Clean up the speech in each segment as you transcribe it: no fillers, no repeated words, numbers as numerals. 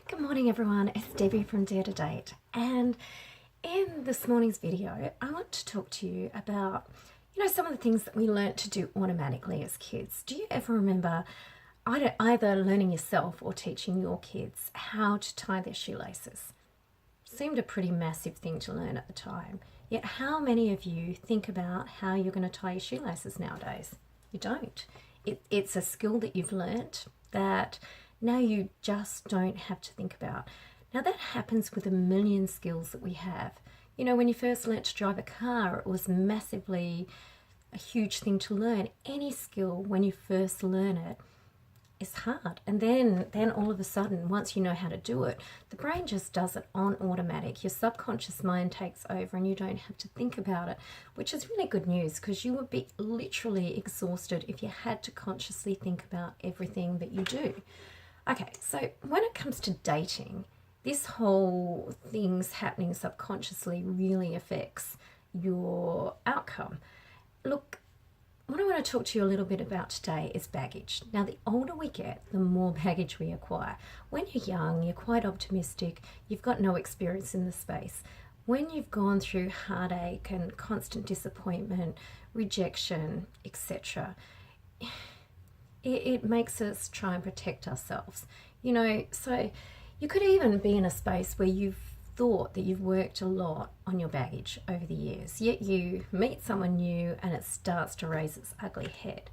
Good morning everyone, it's Debbie from Dare to Date, and in this morning's video I want to talk to you about some of the things that we learnt to do automatically as kids. Do you ever remember either learning yourself or teaching your kids how to tie their shoelaces? Seemed a pretty massive thing to learn at the time, yet how many of you think about how you're going to tie your shoelaces nowadays? You don't. It's a skill that you've learnt that now you just don't have to think about. Now that happens with a million skills that we have. When you first learnt to drive a car, it was massively a huge thing to learn. Any skill, when you first learn it, is hard. And then all of a sudden, once you know how to do it, the brain just does it on automatic. Your subconscious mind takes over and you don't have to think about it, which is really good news because you would be literally exhausted if you had to consciously think about everything that you do. Okay, so when it comes to dating, this whole things happening subconsciously really affects your outcome. Look, what I want to talk to you a little bit about today is baggage. Now, the older we get, the more baggage we acquire. When you're young, you're quite optimistic, you've got no experience in the space. When you've gone through heartache and constant disappointment, rejection, etc., it makes us try and protect ourselves. So you could even be in a space where you've thought that you've worked a lot on your baggage over the years, yet you meet someone new and it starts to raise its ugly head.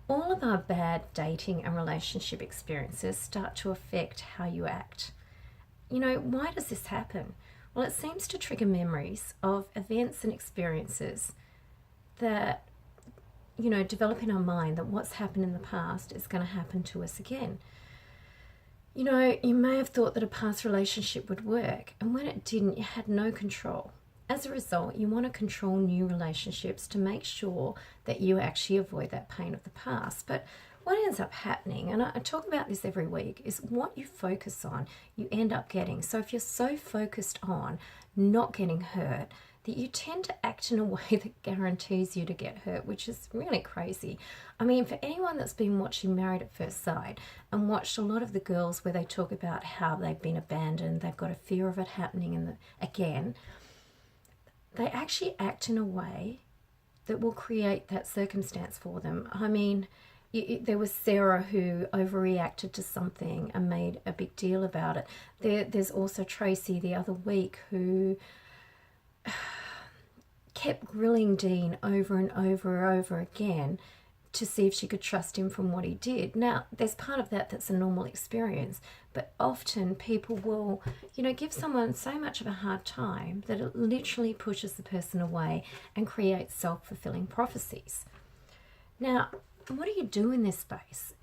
All of our bad dating and relationship experiences start to affect how you act. Why does this happen? Well, it seems to trigger memories of events and experiences that develop in our mind that what's happened in the past is going to happen to us again. You may have thought that a past relationship would work, and when it didn't, you had no control. As a result, you want to control new relationships to make sure that you actually avoid that pain of the past. But what ends up happening, and I talk about this every week, is what you focus on, you end up getting. So if you're so focused on not getting hurt, that you tend to act in a way that guarantees you to get hurt, which is really crazy. I mean, for anyone that's been watching Married at First Sight and watched a lot of the girls where they talk about how they've been abandoned, they've got a fear of it happening again, they actually act in a way that will create that circumstance for them. I mean, there was Sarah who overreacted to something and made a big deal about it. There's also Tracy the other week who kept grilling Dean over and over again to see if she could trust him from what he did. Now, there's part of that that's a normal experience, but often people will, give someone so much of a hard time that it literally pushes the person away and creates self-fulfilling prophecies. Now, what do you do in this space?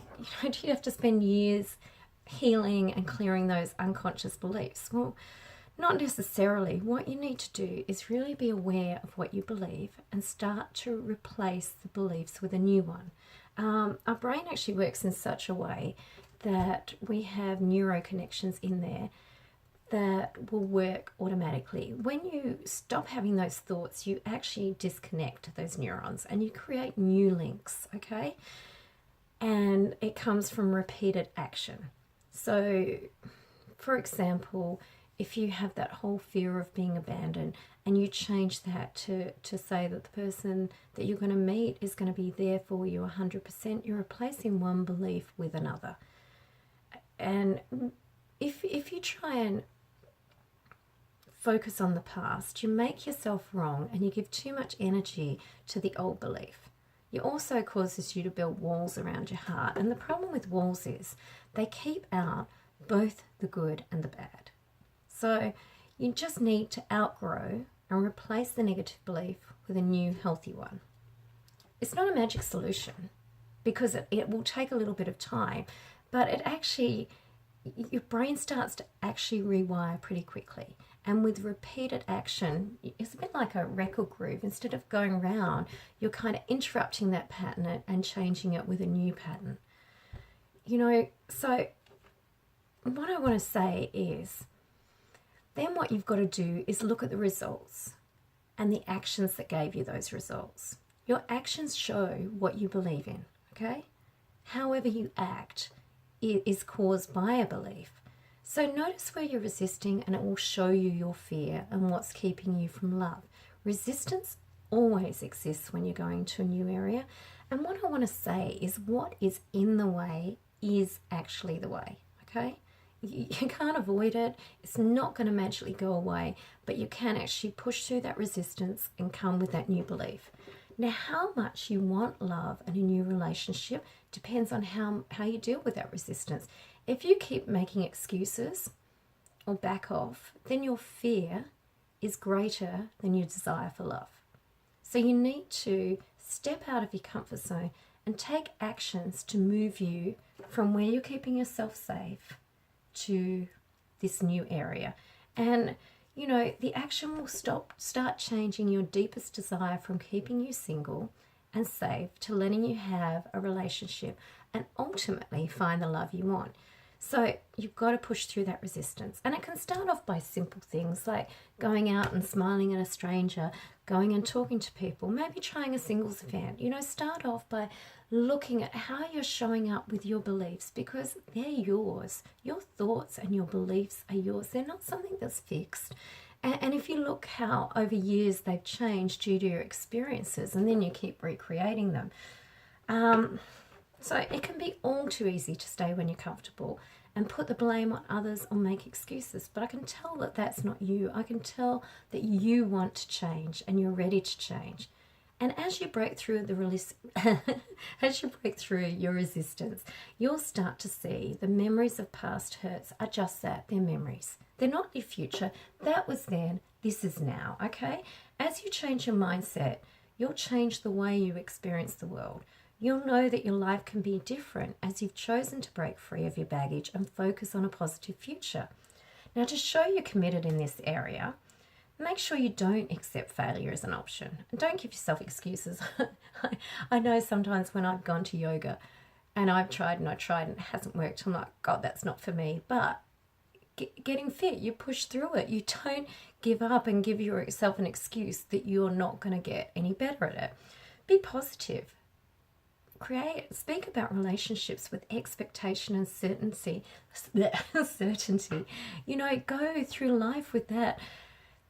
Do you have to spend years healing and clearing those unconscious beliefs? Well, not necessarily. What you need to do is really be aware of what you believe and start to replace the beliefs with a new one. Our brain actually works in such a way that we have neuroconnections in there that will work automatically. When you stop having those thoughts, you actually disconnect those neurons and you create new links, okay? And it comes from repeated action. So, for example, if you have that whole fear of being abandoned and you change that to say that the person that you're going to meet is going to be there for you 100%, you're replacing one belief with another. And if you try and focus on the past, you make yourself wrong and you give too much energy to the old belief. It also causes you to build walls around your heart. And the problem with walls is they keep out both the good and the bad. So you just need to outgrow and replace the negative belief with a new healthy one. It's not a magic solution because it will take a little bit of time, but it actually, your brain starts to actually rewire pretty quickly. And with repeated action, it's a bit like a record groove. Instead of going round, you're kind of interrupting that pattern and changing it with a new pattern. So what I want to say is, then what you've got to do is look at the results and the actions that gave you those results. Your actions show what you believe in, okay? However you act is caused by a belief. So notice where you're resisting, and it will show you your fear and what's keeping you from love. Resistance always exists when you're going to a new area. And what I want to say is what is in the way is actually the way, okay? You can't avoid it. It's not going to magically go away, but you can actually push through that resistance and come with that new belief. Now, how much you want love and a new relationship depends on how you deal with that resistance. If you keep making excuses or back off, then your fear is greater than your desire for love. So you need to step out of your comfort zone and take actions to move you from where you're keeping yourself safe to this new area. And you know, the action will start changing your deepest desire from keeping you single and safe to letting you have a relationship and ultimately find the love you want. So you've got to push through that resistance. And it can start off by simple things like going out and smiling at a stranger, going and talking to people, maybe trying a singles event. You know, start off by looking at how you're showing up with your beliefs, because they're yours. Your thoughts and your beliefs are yours. They're not something that's fixed. And if you look how over years they've changed due to your experiences, and then you keep recreating them. So it can be all too easy to stay when you're comfortable and put the blame on others or make excuses. But I can tell that that's not you. I can tell that you want to change and you're ready to change. And as you break through as you break through your resistance, you'll start to see the memories of past hurts are just that, they're memories. They're not your future. That was then, this is now, okay? As you change your mindset, you'll change the way you experience the world. You'll know that your life can be different as you've chosen to break free of your baggage and focus on a positive future. Now, to show you're committed in this area, make sure you don't accept failure as an option. And don't give yourself excuses. I know sometimes when I've gone to yoga and I've tried and it hasn't worked, I'm like, God, that's not for me. But getting fit, you push through it. You don't give up and give yourself an excuse that you're not going to get any better at it. Be positive. Speak about relationships with expectation and certainty. You know, go through life with that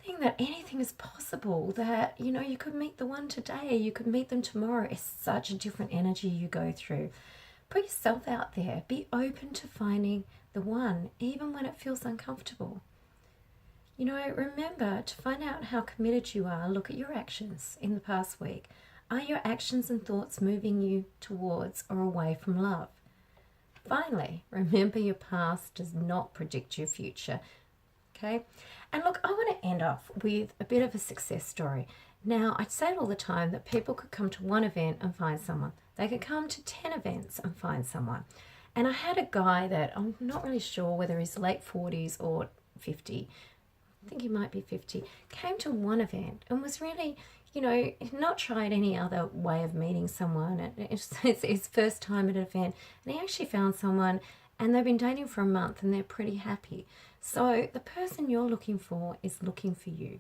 thing that anything is possible, that, you know, you could meet the one today, you could meet them tomorrow. It's such a different energy you go through. Put yourself out there. Be open to finding the one, even when it feels uncomfortable. You know, remember to find out how committed you are. Look at your actions in the past week. Are your actions and thoughts moving you towards or away from love? Finally, remember your past does not predict your future. Okay? And look, I want to end off with a bit of a success story. Now, I say it all the time that people could come to one event and find someone. They could come to 10 events and find someone. And I had a guy that I'm not really sure whether he's late 40s or 50. I think he might be 50. Came to one event and was really, you know, not tried any other way of meeting someone. It's his first time at an event, and he actually found someone, and they've been dating for a month and they're pretty happy. So the person you're looking for is looking for you.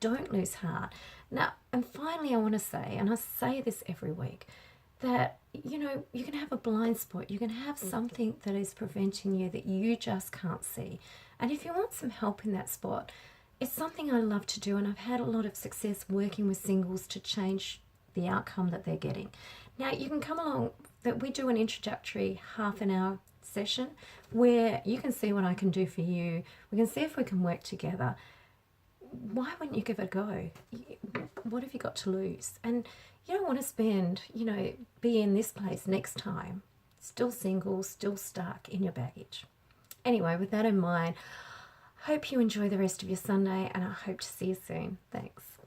Don't lose heart. Now, and finally, I want to say, and I say this every week, that, you know, you can have a blind spot. You can have something that is preventing you that you just can't see. And if you want some help in that spot, it's something I love to do, and I've had a lot of success working with singles to change the outcome that they're getting. Now, you can come along, that we do an introductory half-an-hour session where you can see what I can do for you. We can see if we can work together. Why wouldn't you give it a go? What have you got to lose? And you don't want to spend, you know, be in this place next time, still single, still stuck in your baggage. Anyway, with that in mind, hope you enjoy the rest of your Sunday, and I hope to see you soon. Thanks.